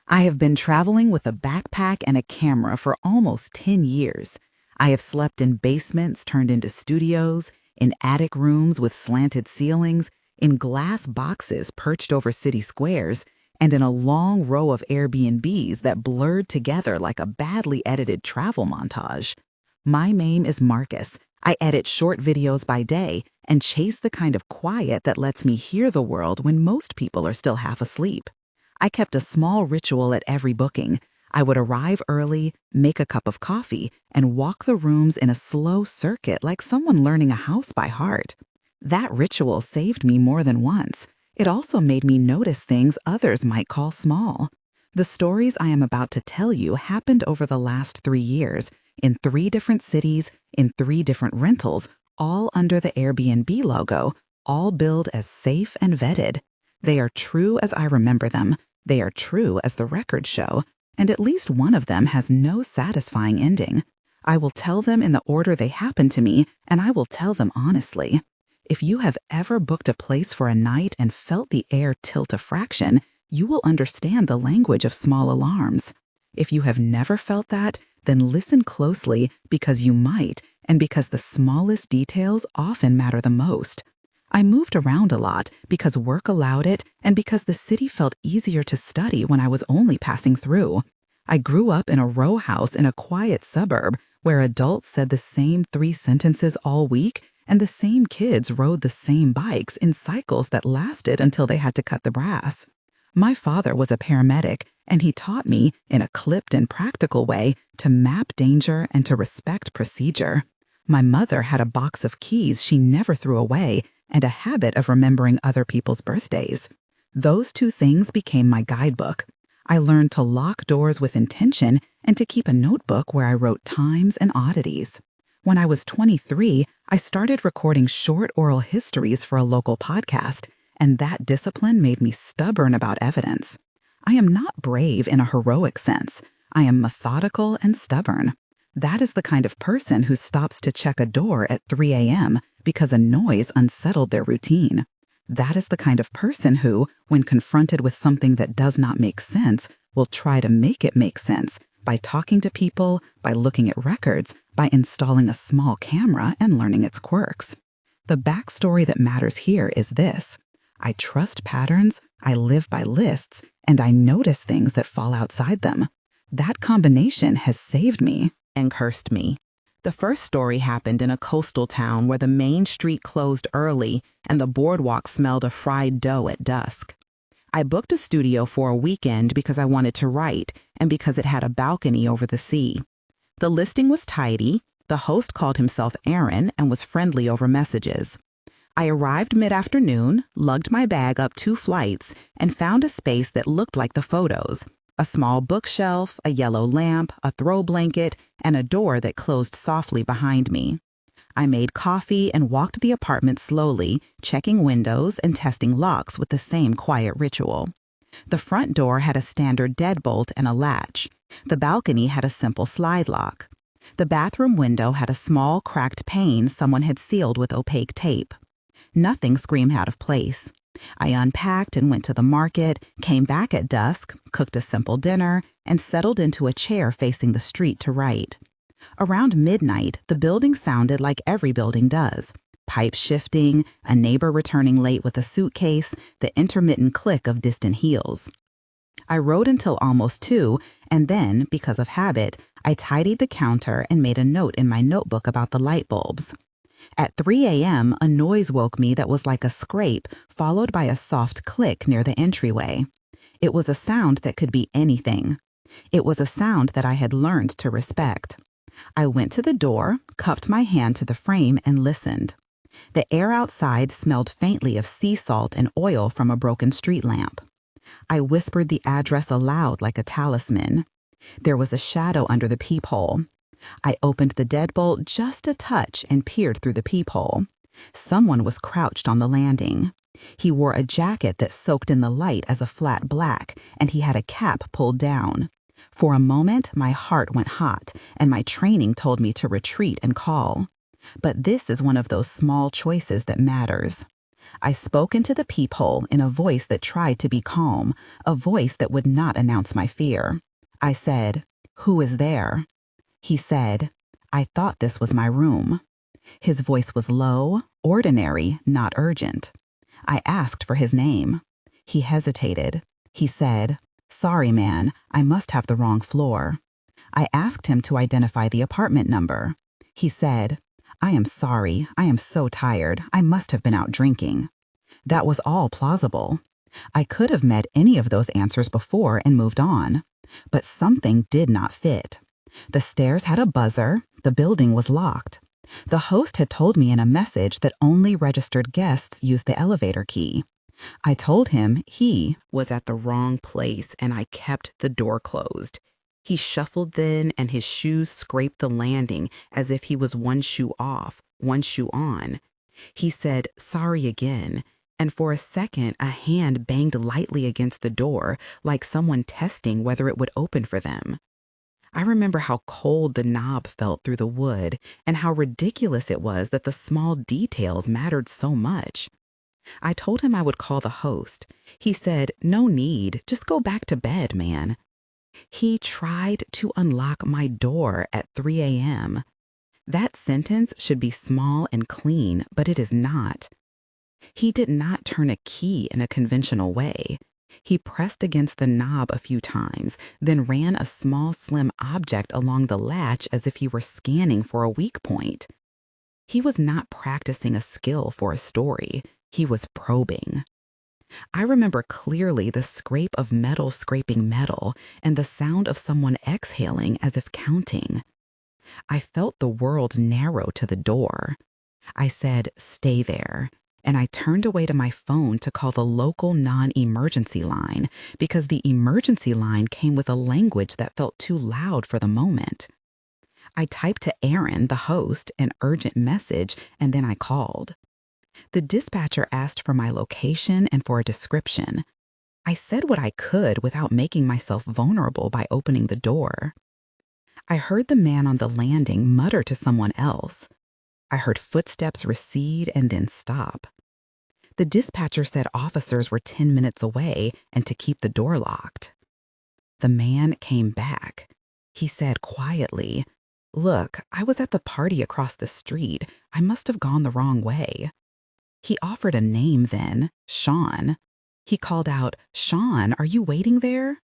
I have been traveling with a backpack and a camera for almost 10 years. I have slept in basements turned into studios, in attic rooms with slanted ceilings, in glass boxes perched over city squares, and in a long row of Airbnbs that blurred together like a badly edited travel montage. My name is Marcus. I edit short videos by day and chase the kind of quiet that lets me hear the world when most people are still half asleep. I kept a small ritual at every booking. I would arrive early, make a cup of coffee, and walk the rooms in a slow circuit like someone learning a house by heart. That ritual saved me more than once. It also made me notice things others might call small. The stories I am about to tell you happened over the last 3 years, in 3 different cities, in 3 different rentals, all under the Airbnb logo, all billed as safe and vetted. They are true as I remember them. They are true as the records show, and at least one of them has no satisfying ending. I will tell them in the order they happened to me, and I will tell them honestly. If you have ever booked a place for a night and felt the air tilt a fraction, you will understand the language of small alarms. If you have never felt that, then listen closely because you might, and because the smallest details often matter the most. I moved around a lot because work allowed it and because the city felt easier to study when I was only passing through. I grew up in a row house in a quiet suburb where adults said the same 3 sentences all week and the same kids rode the same bikes in cycles that lasted until they had to cut the brass. My father was a paramedic, and he taught me, in a clipped and practical way, to map danger and to respect procedure. My mother had a box of keys she never threw away and a habit of remembering other people's birthdays. Those 2 things became my guidebook. I learned to lock doors with intention and to keep a notebook where I wrote times and oddities. When I was 23, I started recording short oral histories for a local podcast, and that discipline made me stubborn about evidence. I am not brave in a heroic sense. I am methodical and stubborn. That is the kind of person who stops to check a door at 3 a.m. because a noise unsettled their routine. That is the kind of person who, when confronted with something that does not make sense, will try to make it make sense by talking to people, by looking at records, by installing a small camera and learning its quirks. The backstory that matters here is this. I trust patterns, I live by lists, and I notice things that fall outside them. That combination has saved me and cursed me. The first story happened in a coastal town where the main street closed early and the boardwalk smelled of fried dough at dusk. I booked a studio for a weekend because I wanted to write and because it had a balcony over the sea. The listing was tidy, the host called himself Aaron and was friendly over messages. I arrived mid-afternoon, lugged my bag up 2 flights, and found a space that looked like the photos. A small bookshelf, a yellow lamp, a throw blanket, and a door that closed softly behind me. I made coffee and walked the apartment slowly, checking windows and testing locks with the same quiet ritual. The front door had a standard deadbolt and a latch. The balcony had a simple slide lock. The bathroom window had a small cracked pane someone had sealed with opaque tape. Nothing screamed out of place. I unpacked and went to the market, came back at dusk, cooked a simple dinner, and settled into a chair facing the street to write. Around midnight, the building sounded like every building does. Pipes shifting, a neighbor returning late with a suitcase, the intermittent click of distant heels. I wrote until almost 2, and then, because of habit, I tidied the counter and made a note in my notebook about the light bulbs. At 3 a.m., a noise woke me that was like a scrape, followed by a soft click near the entryway. It was a sound that could be anything. It was a sound that I had learned to respect. I went to the door, cupped my hand to the frame, and listened. The air outside smelled faintly of sea salt and oil from a broken street lamp. I whispered the address aloud like a talisman. There was a shadow under the peephole. I opened the deadbolt just a touch and peered through the peephole. Someone was crouched on the landing. He wore a jacket that soaked in the light as a flat black, and he had a cap pulled down. For a moment, my heart went hot, and my training told me to retreat and call. But this is one of those small choices that matters. I spoke into the peephole in a voice that tried to be calm, a voice that would not announce my fear. I said, "Who is there?" He said, "I thought this was my room." His voice was low, ordinary, not urgent. I asked for his name. He hesitated. He said, "Sorry, man, I must have the wrong floor." I asked him to identify the apartment number. He said, "I am sorry, I am so tired, I must have been out drinking." That was all plausible. I could have met any of those answers before and moved on. But something did not fit. The stairs had a buzzer, the building was locked. The host had told me in a message that only registered guests use the elevator key. I told him he was at the wrong place and I kept the door closed. He shuffled then and his shoes scraped the landing as if he was one shoe off, one shoe on. He said, "Sorry again," and for a second a hand banged lightly against the door like someone testing whether it would open for them. I remember how cold the knob felt through the wood and how ridiculous it was that the small details mattered so much. I told him I would call the host. He said, "No need, just go back to bed, man." He tried to unlock my door at 3 a.m. That sentence should be small and clean, but it is not. He did not turn a key in a conventional way. He pressed against the knob a few times, then ran a small, slim object along the latch as if he were scanning for a weak point. He was not practicing a skill for a story. He was probing. I remember clearly the scrape of metal scraping metal and the sound of someone exhaling as if counting. I felt the world narrow to the door. I said, "Stay there," and I turned away to my phone to call the local non-emergency line because the emergency line came with a language that felt too loud for the moment. I typed to Aaron, the host, an urgent message, and then I called. The dispatcher asked for my location and for a description. I said what I could without making myself vulnerable by opening the door. I heard the man on the landing mutter to someone else. I heard footsteps recede and then stop. The dispatcher said officers were 10 minutes away and to keep the door locked. The man came back. He said quietly, "Look, I was at the party across the street. I must have gone the wrong way." He offered a name then, Sean. He called out, "Sean, are you waiting there?"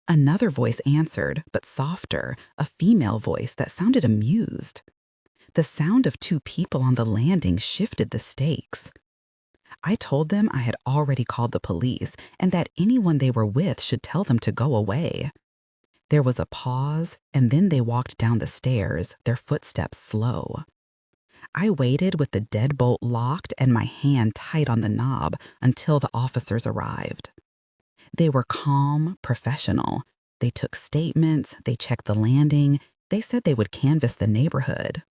Another voice answered, but softer, a female voice that sounded amused. The sound of two people on the landing shifted the stakes. I told them I had already called the police and that anyone they were with should tell them to go away. There was a pause, and then they walked down the stairs, their footsteps slow. I waited with the deadbolt locked and my hand tight on the knob until the officers arrived. They were calm, professional. They took statements, they checked the landing, they said they would canvass the neighborhood.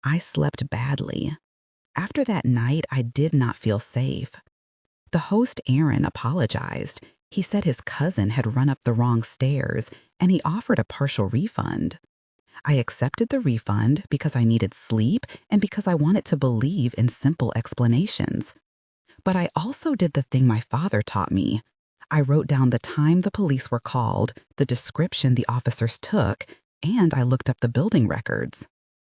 I slept badly. After that night, I did not feel safe. The host, Aaron, apologized. He said his cousin had run up the wrong stairs, and he offered a partial refund. I accepted the refund because I needed sleep and because I wanted to believe in simple explanations. But I also did the thing my father taught me. I wrote down the time the police were called, the description the officers took, and I looked up the building records.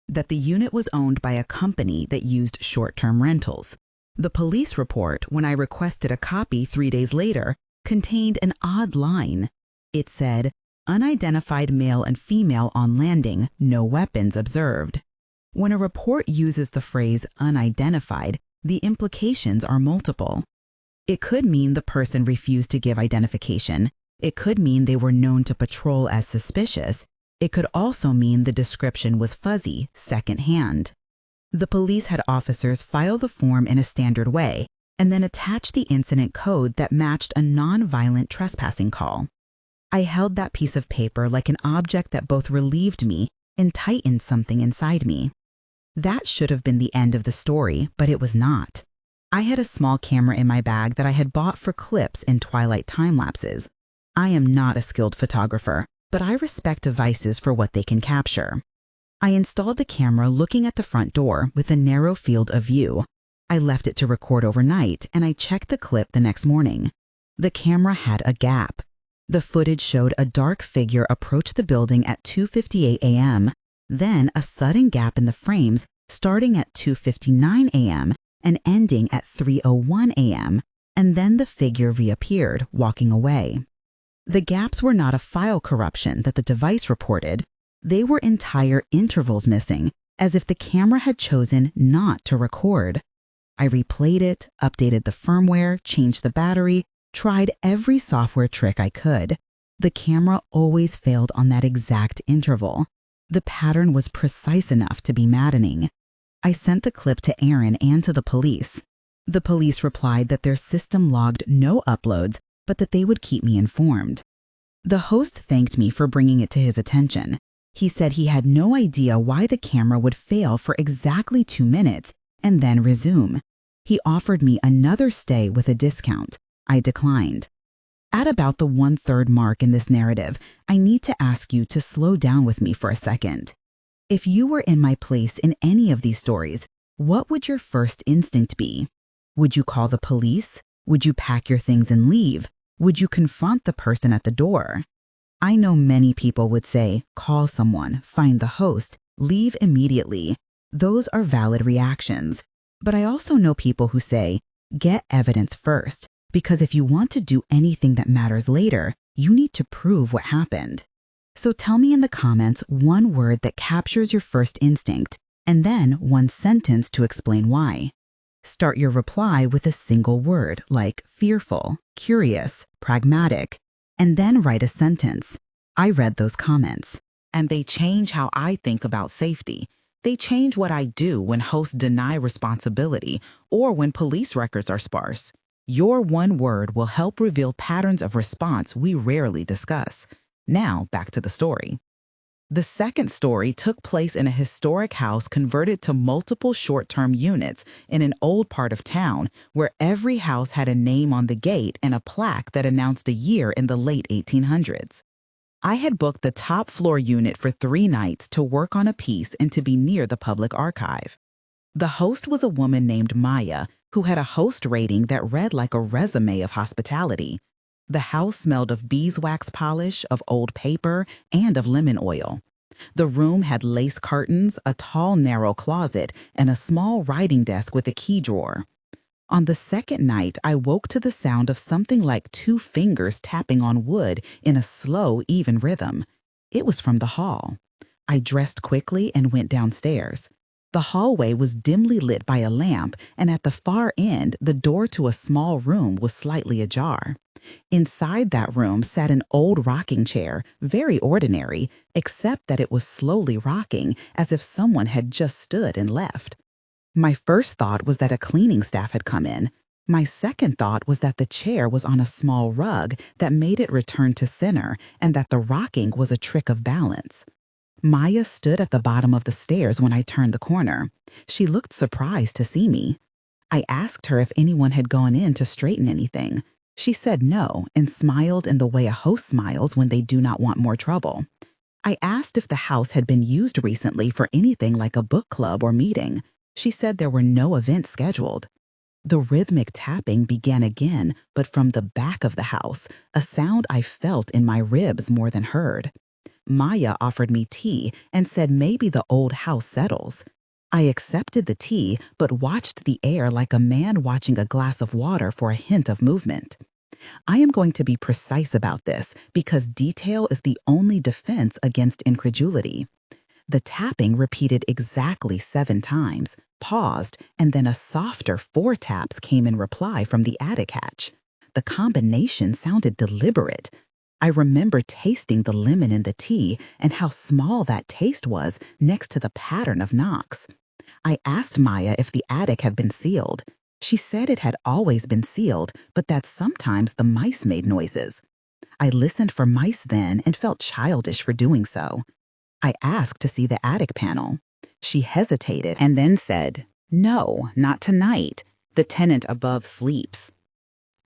That the unit was owned by a company that used short-term rentals. The police report, when I requested a copy 3 days later, contained an odd line. It said, "Unidentified male and female on landing, no weapons observed." When a report uses the phrase unidentified, the implications are multiple. It could mean the person refused to give identification. It could mean they were known to patrol as suspicious. It could also mean the description was fuzzy, secondhand. The police had officers file the form in a standard way and then attach the incident code that matched a non-violent trespassing call. I held that piece of paper like an object that both relieved me and tightened something inside me. That should have been the end of the story, but it was not. I had a small camera in my bag that I had bought for clips in Twilight time lapses. I am not a skilled photographer, but I respect devices for what they can capture. I installed the camera looking at the front door with a narrow field of view. I left it to record overnight, and I checked the clip the next morning. The camera had a gap. The footage showed a dark figure approach the building at 2:58 a.m., then a sudden gap in the frames starting at 2:59 a.m. and ending at 3:01 a.m., and then the figure reappeared, walking away. The gaps were not a file corruption that the device reported. They were entire intervals missing, as if the camera had chosen not to record. I replayed it, updated the firmware, changed the battery, tried every software trick I could. The camera always failed on that exact interval. The pattern was precise enough to be maddening. I sent the clip to Aaron and to the police. The police replied that their system logged no uploads, but that they would keep me informed. The host thanked me for bringing it to his attention. He said he had no idea why the camera would fail for exactly 2 minutes and then resume. He offered me another stay with a discount. I declined. At about the 1/3 mark in this narrative, I need to ask you to slow down with me for a second. If you were in my place in any of these stories, what would your first instinct be? Would you call the police? Would you pack your things and leave? Would you confront the person at the door? I know many people would say, call someone, find the host, leave immediately. Those are valid reactions. But I also know people who say, get evidence first, because if you want to do anything that matters later, you need to prove what happened. So tell me in the comments one word that captures your first instinct, and then one sentence to explain why. Start your reply with a single word like fearful, curious, pragmatic, and then write a sentence. I read those comments, and they change how I think about safety. They change what I do when hosts deny responsibility or when police records are sparse. Your one word will help reveal patterns of response we rarely discuss. Now, back to the story. The second story took place in a historic house converted to multiple short-term units in an old part of town where every house had a name on the gate and a plaque that announced a year in the late 1800s. I had booked the top floor unit for 3 nights to work on a piece and to be near the public archive. The host was a woman named Maya, who had a host rating that read like a resume of hospitality. The house smelled of beeswax polish, of old paper, and of lemon oil. The room had lace curtains, a tall, narrow closet, and a small writing desk with a key drawer. On the second night, I woke to the sound of something like 2 fingers tapping on wood in a slow, even rhythm. It was from the hall. I dressed quickly and went downstairs. The hallway was dimly lit by a lamp, and at the far end, the door to a small room was slightly ajar. Inside that room sat an old rocking chair, very ordinary, except that it was slowly rocking as if someone had just stood and left. My first thought was that a cleaning staff had come in. My second thought was that the chair was on a small rug that made it return to center and that the rocking was a trick of balance. Maya stood at the bottom of the stairs when I turned the corner. She looked surprised to see me. I asked her if anyone had gone in to straighten anything. She said no and smiled in the way a host smiles when they do not want more trouble. I asked if the house had been used recently for anything like a book club or meeting. She said there were no events scheduled. The rhythmic tapping began again, but from the back of the house, a sound I felt in my ribs more than heard. Maya offered me tea and said maybe the old house settles. I accepted the tea, but watched the air like a man watching a glass of water for a hint of movement. I am going to be precise about this because detail is the only defense against incredulity. The tapping repeated exactly 7 times, paused, and then a softer 4 taps came in reply from the attic hatch. The combination sounded deliberate. I remember tasting the lemon in the tea and how small that taste was next to the pattern of knocks. I asked Maya if the attic had been sealed. She said it had always been sealed, but that sometimes the mice made noises. I listened for mice then and felt childish for doing so. I asked to see the attic panel. She hesitated and then said, "No, not tonight. The tenant above sleeps."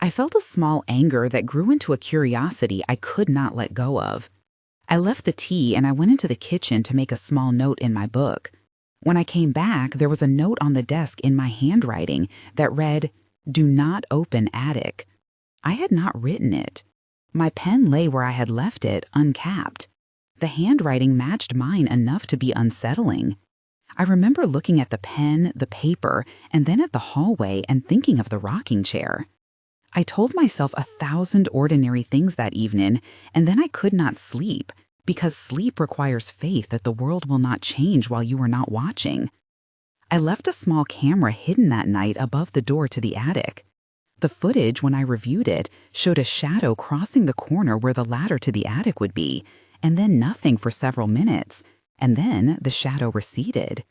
I felt a small anger that grew into a curiosity I could not let go of. I left the tea and I went into the kitchen to make a small note in my book. When I came back, there was a note on the desk in my handwriting that read, "Do not open attic." I had not written it. My pen lay where I had left it, uncapped. The handwriting matched mine enough to be unsettling. I remember looking at the pen, the paper, and then at the hallway and thinking of the rocking chair. I told myself 1,000 ordinary things that evening, and then I could not sleep, because sleep requires faith that the world will not change while you are not watching. I left a small camera hidden that night above the door to the attic. The footage, when I reviewed it, showed a shadow crossing the corner where the ladder to the attic would be, and then nothing for several minutes, and then the shadow receded.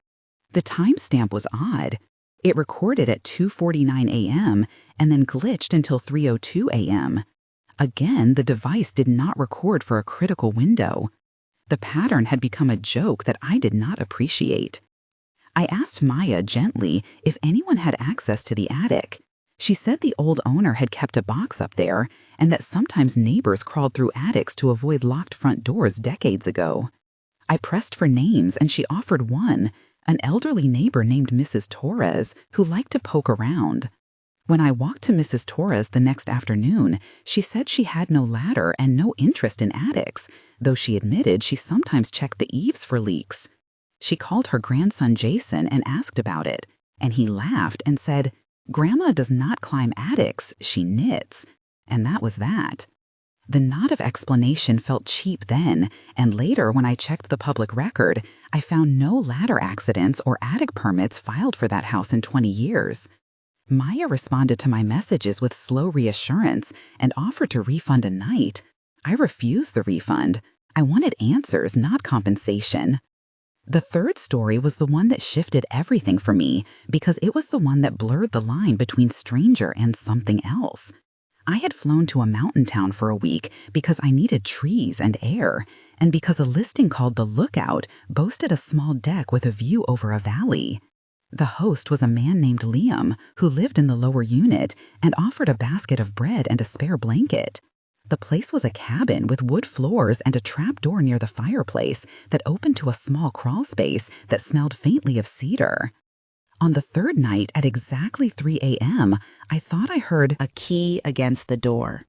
The timestamp was odd. It recorded at 2:49 a.m. and then glitched until 3:02 a.m. Again, the device did not record for a critical window. The pattern had become a joke that I did not appreciate. I asked Maya gently if anyone had access to the attic. She said the old owner had kept a box up there and that sometimes neighbors crawled through attics to avoid locked front doors decades ago. I pressed for names and she offered one, an elderly neighbor named Mrs. Torres, who liked to poke around. When I walked to Mrs. Torres the next afternoon, she said she had no ladder and no interest in attics, though she admitted she sometimes checked the eaves for leaks. She called her grandson Jason and asked about it, and he laughed and said, "Grandma does not climb attics, she knits." And that was that. The nod of explanation felt cheap then, and later when I checked the public record, I found no ladder accidents or attic permits filed for that house in 20 years. Maya responded to my messages with slow reassurance and offered to refund a night. I refused the refund. I wanted answers, not compensation. The third story was the one that shifted everything for me because it was the one that blurred the line between stranger and something else. I had flown to a mountain town for a week because I needed trees and air, and because a listing called The Lookout boasted a small deck with a view over a valley. The host was a man named Liam who lived in the lower unit and offered a basket of bread and a spare blanket. The place was a cabin with wood floors and a trap door near the fireplace that opened to a small crawl space that smelled faintly of cedar. On the third night at exactly 3 a.m., I thought I heard a key against the door.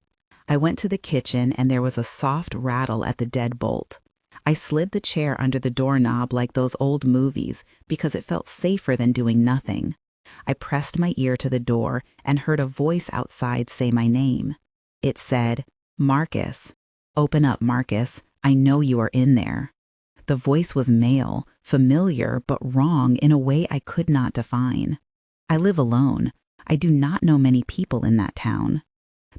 I went to the kitchen and there was a soft rattle at the deadbolt. I slid the chair under the doorknob like those old movies because it felt safer than doing nothing. I pressed my ear to the door and heard a voice outside say my name. It said, "Marcus. Open up, Marcus. I know you are in there." The voice was male, familiar, but wrong in a way I could not define. I live alone. I do not know many people in that town.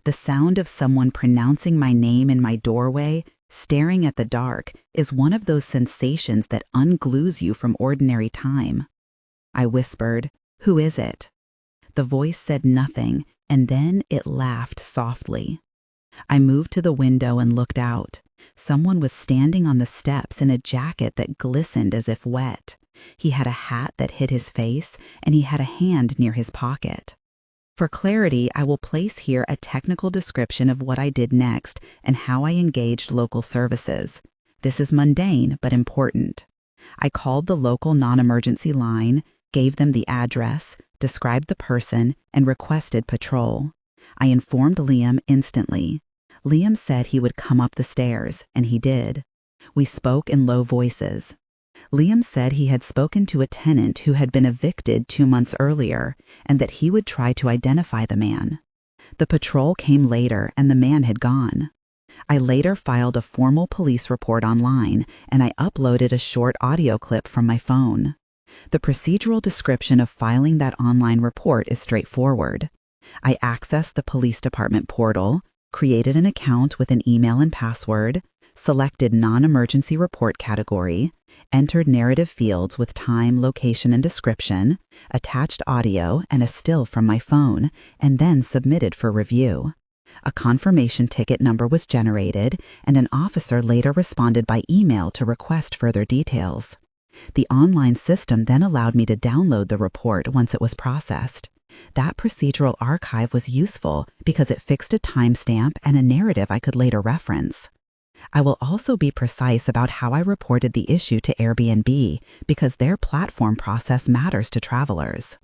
The sound of someone pronouncing my name in my doorway, staring at the dark, is one of those sensations that unglues you from ordinary time. I whispered, "Who is it?" The voice said nothing, and then it laughed softly. I moved to the window and looked out. Someone was standing on the steps in a jacket that glistened as if wet. He had a hat that hid his face, and he had a hand near his pocket. For clarity, I will place here a technical description of what I did next and how I engaged local services. This is mundane but important. I called the local non-emergency line, gave them the address, described the person, and requested patrol. I informed Liam instantly. Liam said he would come up the stairs, and he did. We spoke in low voices. Liam said he had spoken to a tenant who had been evicted 2 months earlier, and that he would try to identify the man. The patrol came later, and the man had gone. I later filed a formal police report online, and I uploaded a short audio clip from my phone. The procedural description of filing that online report is straightforward. I accessed the police department portal, created an account with an email and password, selected non-emergency report category, entered narrative fields with time, location, and description, attached audio and a still from my phone, and then submitted for review. A confirmation ticket number was generated, and an officer later responded by email to request further details. The online system then allowed me to download the report once it was processed. That procedural archive was useful because it fixed a timestamp and a narrative I could later reference. I will also be precise about how I reported the issue to Airbnb because their platform process matters to travelers.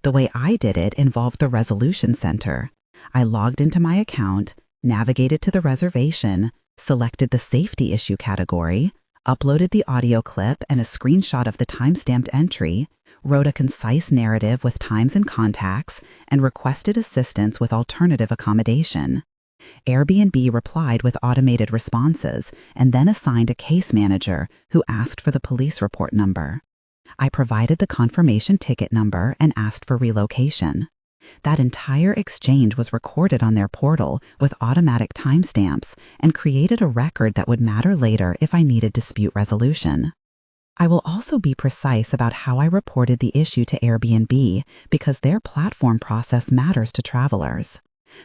The way I did it involved the resolution center. I logged into my account, navigated to the reservation, selected the safety issue category, uploaded the audio clip and a screenshot of the timestamped entry, wrote a concise narrative with times and contacts, and requested assistance with alternative accommodation. Airbnb replied with automated responses and then assigned a case manager who asked for the police report number. I provided the confirmation ticket number and asked for relocation. That entire exchange was recorded on their portal with automatic timestamps and created a record that would matter later if I needed dispute resolution. I will also be precise about how I reported the issue to Airbnb because their platform process matters to travelers.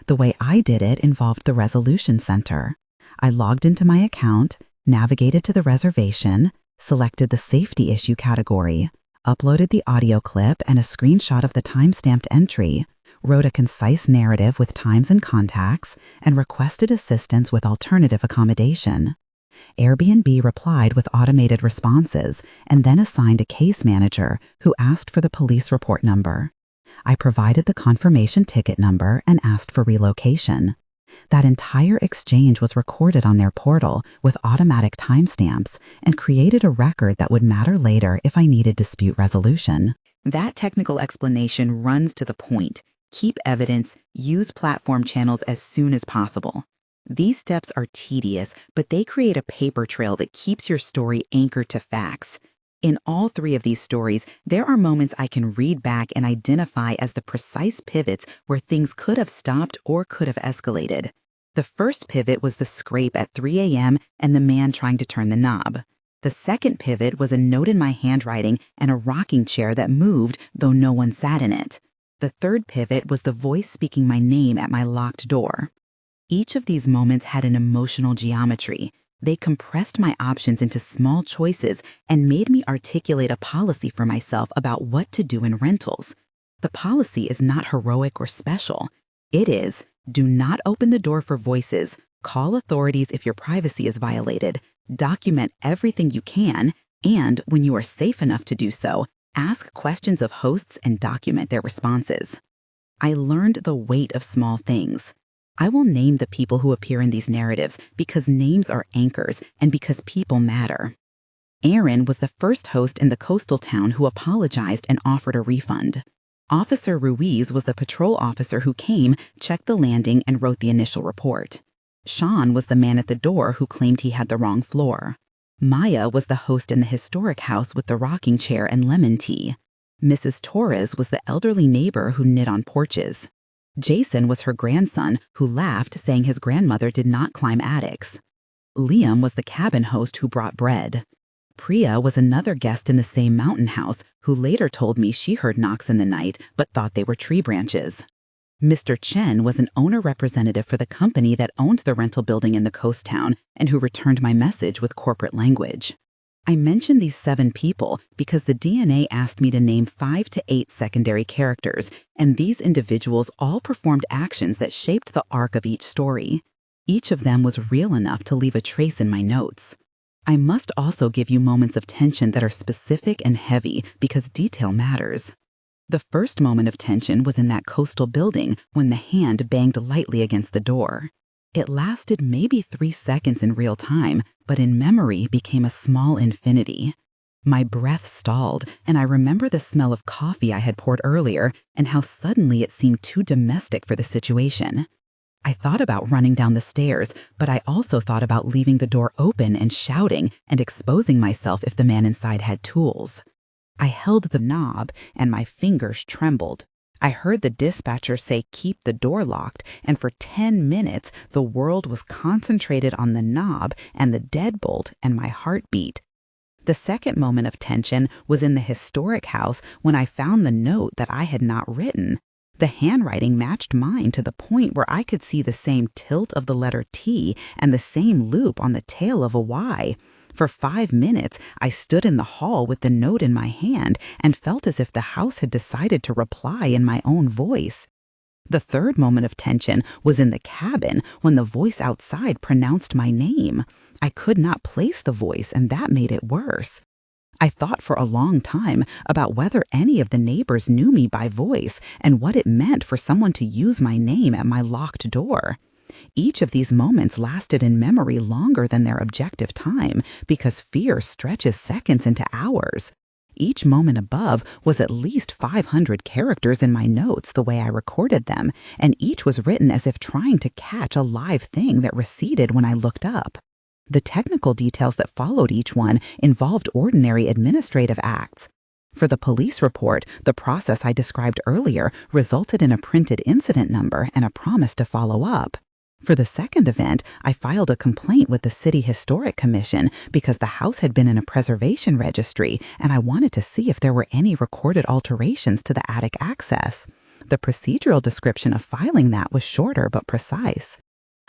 The way I did it involved the resolution center. I logged into my account, navigated to the reservation, selected the safety issue category, uploaded the audio clip and a screenshot of the timestamped entry, wrote a concise narrative with times and contacts, and requested assistance with alternative accommodation. Airbnb replied with automated responses and then assigned a case manager who asked for the police report number. I provided the confirmation ticket number and asked for relocation. That entire exchange was recorded on their portal with automatic timestamps and created a record that would matter later if I needed dispute resolution. That technical explanation runs to the point. Keep evidence, use platform channels as soon as possible. These steps are tedious, but they create a paper trail that keeps your story anchored to facts. In all three of these stories, there are moments I can read back and identify as the precise pivots where things could have stopped or could have escalated. The first pivot was the scrape at 3 a.m. and the man trying to turn the knob. The second pivot was a note in my handwriting and a rocking chair that moved, though no one sat in it. The third pivot was the voice speaking my name at my locked door. Each of these moments had an emotional geometry. They compressed my options into small choices and made me articulate a policy for myself about what to do in rentals. The policy is not heroic or special. It is, do not open the door for voices, call authorities if your privacy is violated, document everything you can, and when you are safe enough to do so, ask questions of hosts and document their responses. I learned the weight of small things. I will name the people who appear in these narratives because names are anchors and because people matter. Aaron was the first host in the coastal town who apologized and offered a refund. Officer Ruiz was the patrol officer who came, checked the landing, and wrote the initial report. Sean was the man at the door who claimed he had the wrong floor. Maya was the host in the historic house with the rocking chair and lemon tea. Mrs. Torres was the elderly neighbor who knit on porches. Jason was her grandson who laughed, saying his grandmother did not climb attics. Liam was the cabin host who brought bread. Priya was another guest in the same mountain house who later told me she heard knocks in the night but thought they were tree branches. Mr. Chen was an owner representative for the company that owned the rental building in the coast town and who returned my message with corporate language. I mentioned these 7 people because the DNA asked me to name 5 to 8 secondary characters, and these individuals all performed actions that shaped the arc of each story. Each of them was real enough to leave a trace in my notes. I must also give you moments of tension that are specific and heavy because detail matters. The first moment of tension was in that coastal building when the hand banged lightly against the door. It lasted maybe 3 seconds in real time, but in memory became a small infinity. My breath stalled, and I remember the smell of coffee I had poured earlier and how suddenly it seemed too domestic for the situation. I thought about running down the stairs, but I also thought about leaving the door open and shouting and exposing myself if the man inside had tools. I held the knob, and my fingers trembled. I heard the dispatcher say, "Keep the door locked," and for 10 minutes, the world was concentrated on the knob and the deadbolt, and my heart beat. The second moment of tension was in the historic house when I found the note that I had not written. The handwriting matched mine to the point where I could see the same tilt of the letter T and the same loop on the tail of a Y. For 5 minutes, I stood in the hall with the note in my hand and felt as if the house had decided to reply in my own voice. The third moment of tension was in the cabin when the voice outside pronounced my name. I could not place the voice, and that made it worse. I thought for a long time about whether any of the neighbors knew me by voice and what it meant for someone to use my name at my locked door. Each of these moments lasted in memory longer than their objective time because fear stretches seconds into hours. Each moment above was at least 500 characters in my notes the way I recorded them, and each was written as if trying to catch a live thing that receded when I looked up. The technical details that followed each one involved ordinary administrative acts. For the police report, the process I described earlier resulted in a printed incident number and a promise to follow up. For the second event, I filed a complaint with the City Historic Commission because the house had been in a preservation registry and I wanted to see if there were any recorded alterations to the attic access. The procedural description of filing that was shorter but precise.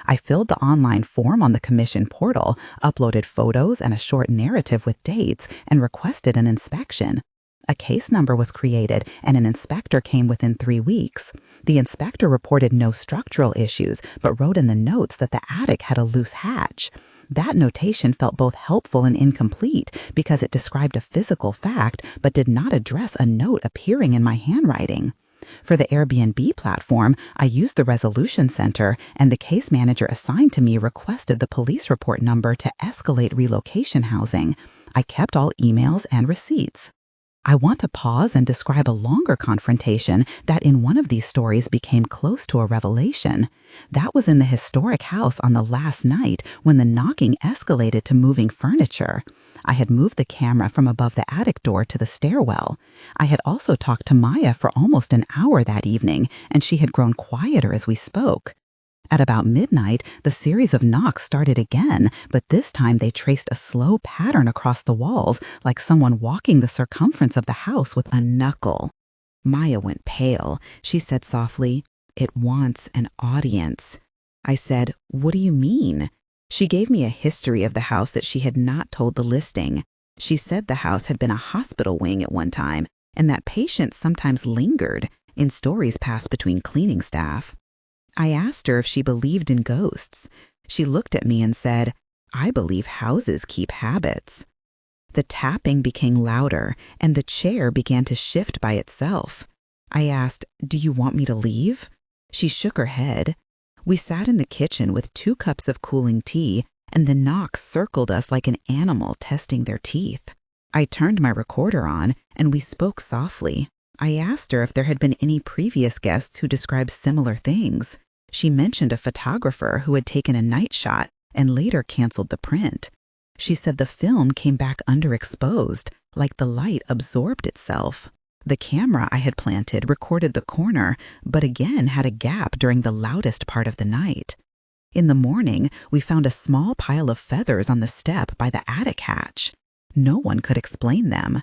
I filled the online form on the commission portal, uploaded photos and a short narrative with dates, and requested an inspection. A case number was created and an inspector came within 3 weeks. The inspector reported no structural issues, but wrote in the notes that the attic had a loose hatch. That notation felt both helpful and incomplete because it described a physical fact but did not address a note appearing in my handwriting. For the Airbnb platform, I used the resolution center, and the case manager assigned to me requested the police report number to escalate relocation housing. I kept all emails and receipts. I want to pause and describe a longer confrontation that in one of these stories became close to a revelation. That was in the historic house on the last night when the knocking escalated to moving furniture. I had moved the camera from above the attic door to the stairwell. I had also talked to Maya for almost an hour that evening, and she had grown quieter as we spoke. At about midnight, the series of knocks started again, but this time they traced a slow pattern across the walls, like someone walking the circumference of the house with a knuckle. Maya went pale. She said softly, "It wants an audience." I said, "What do you mean?" She gave me a history of the house that she had not told the listing. She said the house had been a hospital wing at one time, and that patients sometimes lingered in stories passed between cleaning staff. I asked her if she believed in ghosts. She looked at me and said, "I believe houses keep habits." The tapping became louder, and the chair began to shift by itself. I asked, "Do you want me to leave?" She shook her head. We sat in the kitchen with 2 cups of cooling tea, and the knocks circled us like an animal testing their teeth. I turned my recorder on, and we spoke softly. I asked her if there had been any previous guests who described similar things. She mentioned a photographer who had taken a night shot and later canceled the print. She said the film came back underexposed, like the light absorbed itself. The camera I had planted recorded the corner, but again had a gap during the loudest part of the night. In the morning, we found a small pile of feathers on the step by the attic hatch. No one could explain them.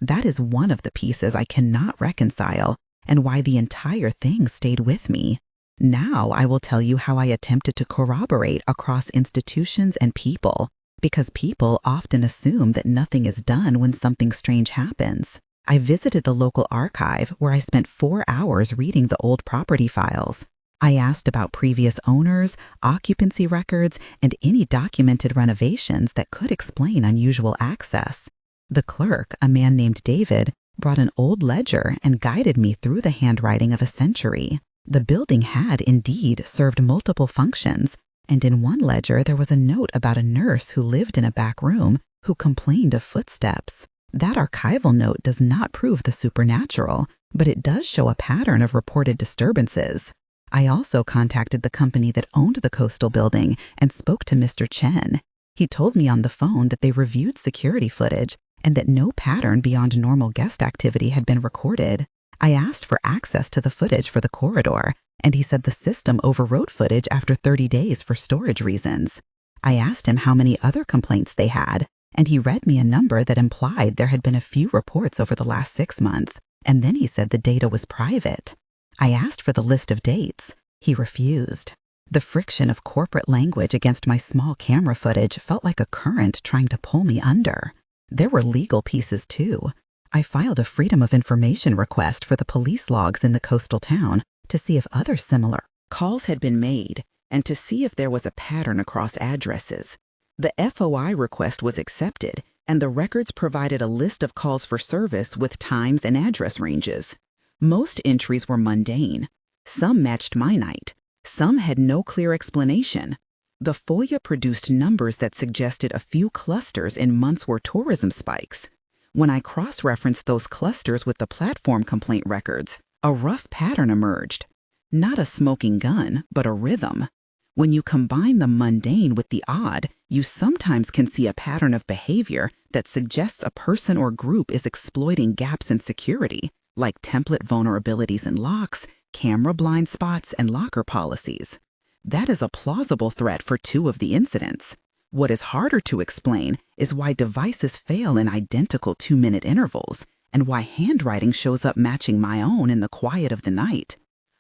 That is one of the pieces I cannot reconcile, and why the entire thing stayed with me. Now I will tell you how I attempted to corroborate across institutions and people, because people often assume that nothing is done when something strange happens. I visited the local archive where I spent 4 hours reading the old property files. I asked about previous owners, occupancy records, and any documented renovations that could explain unusual access. The clerk, a man named David, brought an old ledger and guided me through the handwriting of a century. The building had, indeed, served multiple functions, and in one ledger there was a note about a nurse who lived in a back room who complained of footsteps. That archival note does not prove the supernatural, but it does show a pattern of reported disturbances. I also contacted the company that owned the coastal building and spoke to Mr. Chen. He told me on the phone that they reviewed security footage and that no pattern beyond normal guest activity had been recorded. I asked for access to the footage for the corridor, and he said the system overwrote footage after 30 days for storage reasons. I asked him how many other complaints they had, and he read me a number that implied there had been a few reports over the last 6 months, and then he said the data was private. I asked for the list of dates. He refused. The friction of corporate language against my small camera footage felt like a current trying to pull me under. There were legal pieces, too. I filed a Freedom of Information request for the police logs in the coastal town to see if other similar calls had been made and to see if there was a pattern across addresses. The FOI request was accepted, and the records provided a list of calls for service with times and address ranges. Most entries were mundane. Some matched my night. Some had no clear explanation. The FOIA produced numbers that suggested a few clusters in months where tourism spikes. When I cross-referenced those clusters with the platform complaint records, a rough pattern emerged. Not a smoking gun, but a rhythm. When you combine the mundane with the odd, you sometimes can see a pattern of behavior that suggests a person or group is exploiting gaps in security, like template vulnerabilities in locks, camera blind spots, and locker policies. That is a plausible threat for 2 of the incidents. What is harder to explain is why devices fail in identical 2-minute intervals, and why handwriting shows up matching my own in the quiet of the night.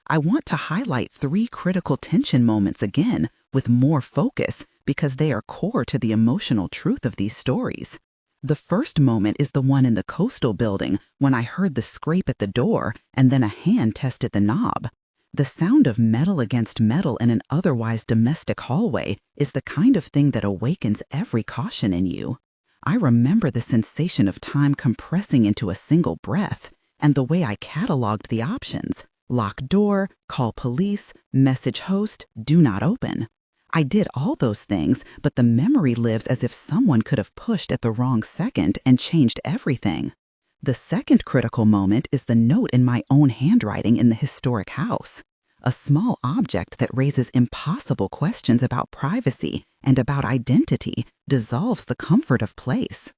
I want to highlight 3 critical tension moments again with more focus because they are core to the emotional truth of these stories. The first moment is the one in the coastal building when I heard the scrape at the door and then a hand tested the knob. The sound of metal against metal in an otherwise domestic hallway is the kind of thing that awakens every caution in you. I remember the sensation of time compressing into a single breath and the way I cataloged the options: lock door, call police, message host, do not open. I did all those things, but the memory lives as if someone could have pushed at the wrong second and changed everything. The second critical moment is the note in my own handwriting in the historic house, a small object that raises impossible questions about privacy and about identity, dissolves the comfort of place.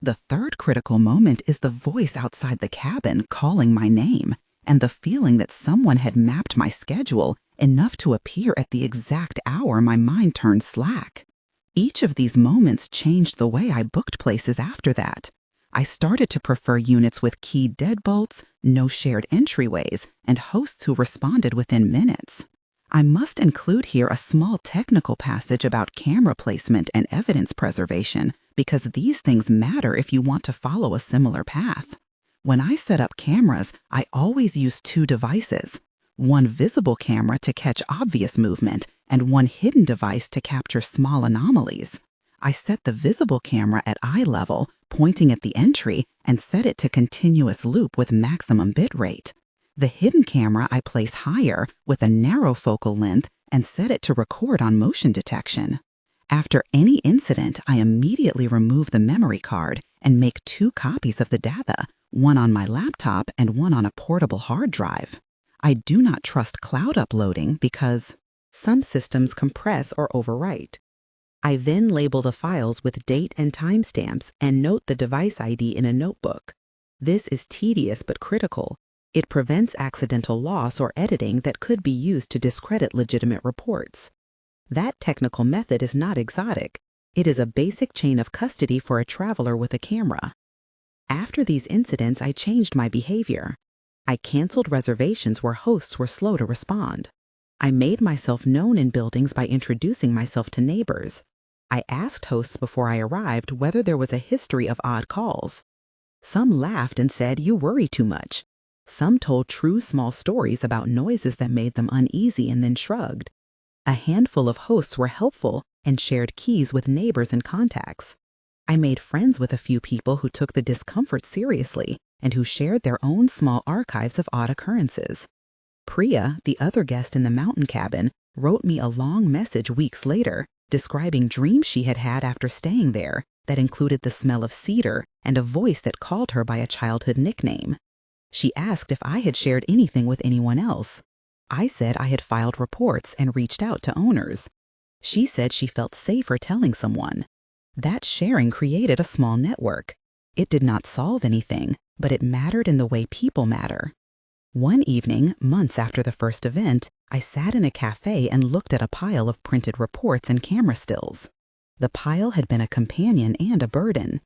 The third critical moment is the voice outside the cabin calling my name, and the feeling that someone had mapped my schedule enough to appear at the exact hour my mind turned slack. Each of these moments changed the way I booked places after that. I started to prefer units with keyed deadbolts, no shared entryways, and hosts who responded within minutes. I must include here a small technical passage about camera placement and evidence preservation because these things matter if you want to follow a similar path. When I set up cameras, I always use 2 devices: one visible camera to catch obvious movement and one hidden device to capture small anomalies. I set the visible camera at eye level, pointing at the entry, and set it to continuous loop with maximum bit rate. The hidden camera I place higher with a narrow focal length and set it to record on motion detection. After any incident, I immediately remove the memory card and make 2 copies of the data, one on my laptop and one on a portable hard drive. I do not trust cloud uploading because some systems compress or overwrite. I then label the files with date and timestamps and note the device ID in a notebook. This is tedious but critical. It prevents accidental loss or editing that could be used to discredit legitimate reports. That technical method is not exotic. It is a basic chain of custody for a traveler with a camera. After these incidents, I changed my behavior. I canceled reservations where hosts were slow to respond. I made myself known in buildings by introducing myself to neighbors. I asked hosts before I arrived whether there was a history of odd calls. Some laughed and said, "You worry too much." Some told true small stories about noises that made them uneasy and then shrugged. A handful of hosts were helpful and shared keys with neighbors and contacts. I made friends with a few people who took the discomfort seriously and who shared their own small archives of odd occurrences. Priya, the other guest in the mountain cabin, wrote me a long message weeks later describing dreams she had had after staying there that included the smell of cedar and a voice that called her by a childhood nickname. She asked if I had shared anything with anyone else. I said I had filed reports and reached out to owners. She said she felt safer telling someone. That sharing created a small network. It did not solve anything, but it mattered in the way people matter. One evening, months after the first event, I sat in a cafe and looked at a pile of printed reports and camera stills. The pile had been a companion and a burden.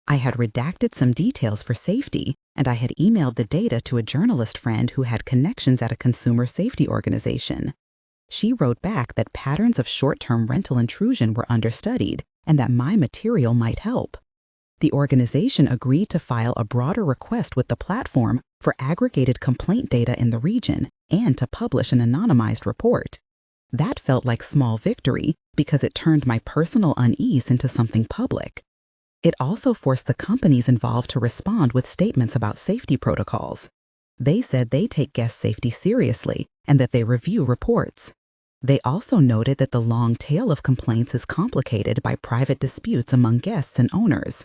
I had redacted some details for safety, and I had emailed the data to a journalist friend who had connections at a consumer safety organization. She wrote back that patterns of short-term rental intrusion were understudied and that my material might help. The organization agreed to file a broader request with the platform for aggregated complaint data in the region, and to publish an anonymized report. That felt like small victory because it turned my personal unease into something public. It also forced the companies involved to respond with statements about safety protocols. They said they take guest safety seriously and that they review reports. They also noted that the long tail of complaints is complicated by private disputes among guests and owners.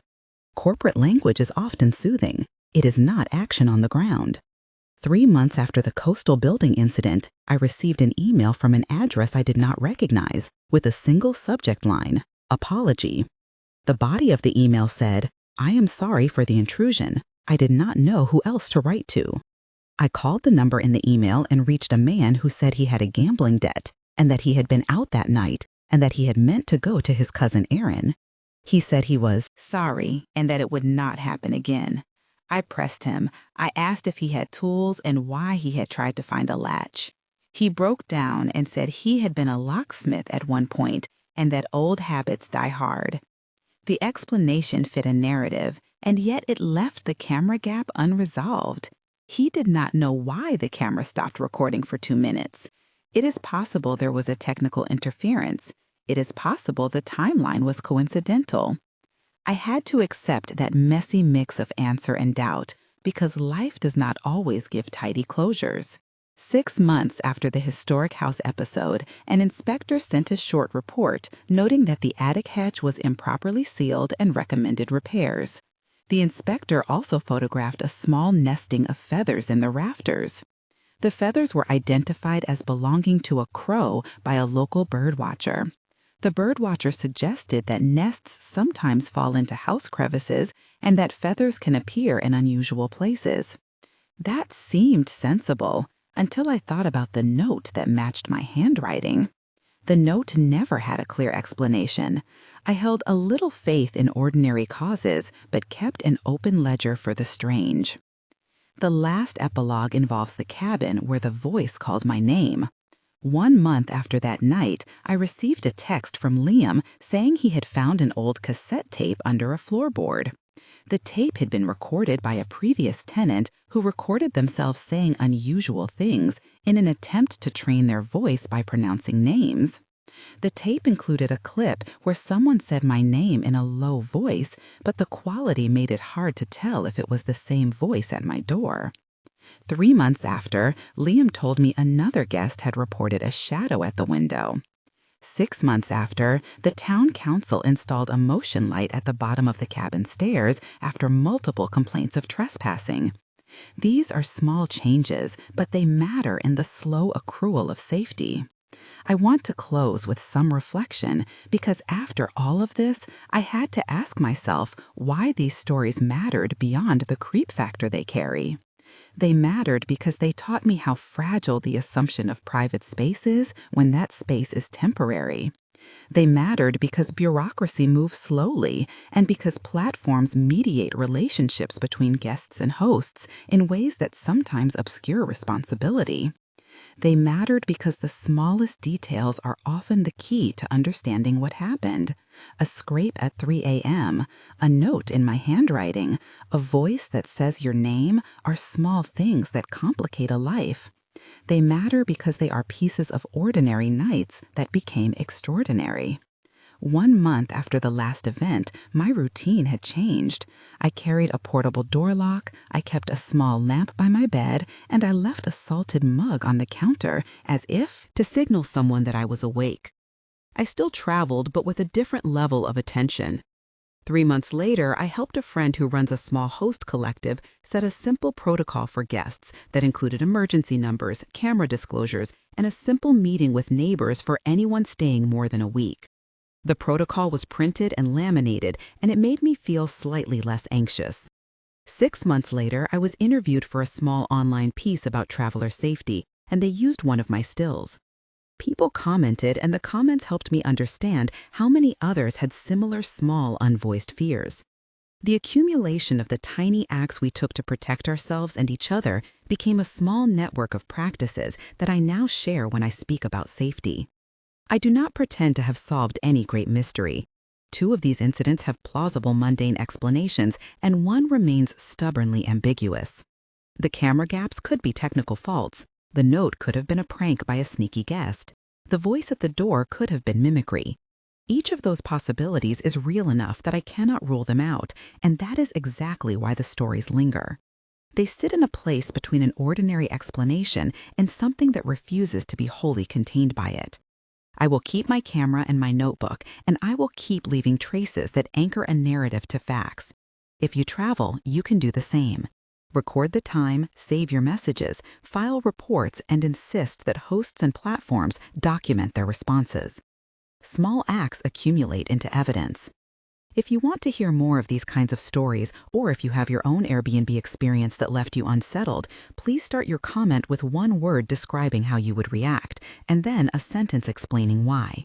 Corporate language is often soothing. It is not action on the ground. 3 months after the coastal building incident, I received an email from an address I did not recognize with a single subject line, apology. The body of the email said, "I am sorry for the intrusion. I did not know who else to write to." I called the number in the email and reached a man who said he had a gambling debt and that he had been out that night and that he had meant to go to his cousin Aaron. He said he was sorry and that it would not happen again. I pressed him. I asked if he had tools and why he had tried to find a latch. He broke down and said he had been a locksmith at one point and that old habits die hard. The explanation fit a narrative, and yet it left the camera gap unresolved. He did not know why the camera stopped recording for 2 minutes. It is possible there was a technical interference. It is possible the timeline was coincidental. I had to accept that messy mix of answer and doubt because life does not always give tidy closures. 6 months after the historic house episode, an inspector sent a short report noting that the attic hatch was improperly sealed and recommended repairs. The inspector also photographed a small nesting of feathers in the rafters. The feathers were identified as belonging to a crow by a local birdwatcher. The birdwatcher suggested that nests sometimes fall into house crevices and that feathers can appear in unusual places. That seemed sensible until I thought about the note that matched my handwriting. The note never had a clear explanation. I held a little faith in ordinary causes, but kept an open ledger for the strange. The last epilogue involves the cabin where the voice called my name. 1 month after that night, I received a text from Liam saying he had found an old cassette tape under a floorboard. The tape had been recorded by a previous tenant who recorded themselves saying unusual things in an attempt to train their voice by pronouncing names. The tape included a clip where someone said my name in a low voice, but the quality made it hard to tell if it was the same voice at my door. 3 months after, Liam told me another guest had reported a shadow at the window. 6 months after, the town council installed a motion light at the bottom of the cabin stairs after multiple complaints of trespassing. These are small changes, but they matter in the slow accrual of safety. I want to close with some reflection because after all of this, I had to ask myself why these stories mattered beyond the creep factor they carry. They mattered because they taught me how fragile the assumption of private space is when that space is temporary. They mattered because bureaucracy moves slowly and because platforms mediate relationships between guests and hosts in ways that sometimes obscure responsibility. They mattered because the smallest details are often the key to understanding what happened. A scrape at 3 a.m., a note in my handwriting, a voice that says your name are small things that complicate a life. They matter because they are pieces of ordinary nights that became extraordinary. 1 month after the last event, my routine had changed. I carried a portable door lock, I kept a small lamp by my bed, and I left a salted mug on the counter as if to signal someone that I was awake. I still traveled, but with a different level of attention. 3 months later, I helped a friend who runs a small host collective set a simple protocol for guests that included emergency numbers, camera disclosures, and a simple meeting with neighbors for anyone staying more than a week. The protocol was printed and laminated, and it made me feel slightly less anxious. 6 months later, I was interviewed for a small online piece about traveler safety, and they used one of my stills. People commented, and the comments helped me understand how many others had similar small, unvoiced fears. The accumulation of the tiny acts we took to protect ourselves and each other became a small network of practices that I now share when I speak about safety. I do not pretend to have solved any great mystery. 2 of these incidents have plausible mundane explanations, and one remains stubbornly ambiguous. The camera gaps could be technical faults. The note could have been a prank by a sneaky guest. The voice at the door could have been mimicry. Each of those possibilities is real enough that I cannot rule them out, and that is exactly why the stories linger. They sit in a place between an ordinary explanation and something that refuses to be wholly contained by it. I will keep my camera and my notebook, and I will keep leaving traces that anchor a narrative to facts. If you travel, you can do the same. Record the time, save your messages, file reports, and insist that hosts and platforms document their responses. Small acts accumulate into evidence. If you want to hear more of these kinds of stories, or if you have your own Airbnb experience that left you unsettled, please start your comment with one word describing how you would react, and then a sentence explaining why.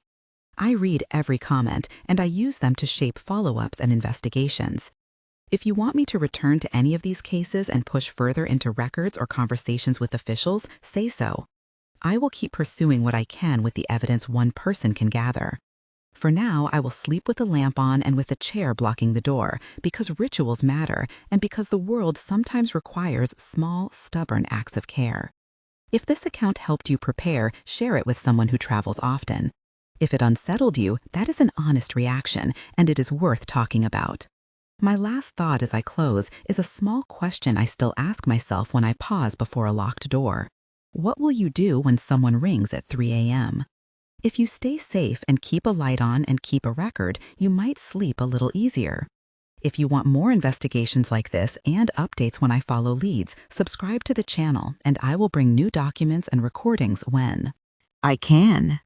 I read every comment, and I use them to shape follow-ups and investigations. If you want me to return to any of these cases and push further into records or conversations with officials, say so. I will keep pursuing what I can with the evidence one person can gather. For now, I will sleep with a lamp on and with a chair blocking the door, because rituals matter and because the world sometimes requires small, stubborn acts of care. If this account helped you prepare, share it with someone who travels often. If it unsettled you, that is an honest reaction, and it is worth talking about. My last thought as I close is a small question I still ask myself when I pause before a locked door. What will you do when someone rings at 3 a.m.? If you stay safe and keep a light on and keep a record, you might sleep a little easier. If you want more investigations like this and updates when I follow leads, subscribe to the channel and I will bring new documents and recordings when I can.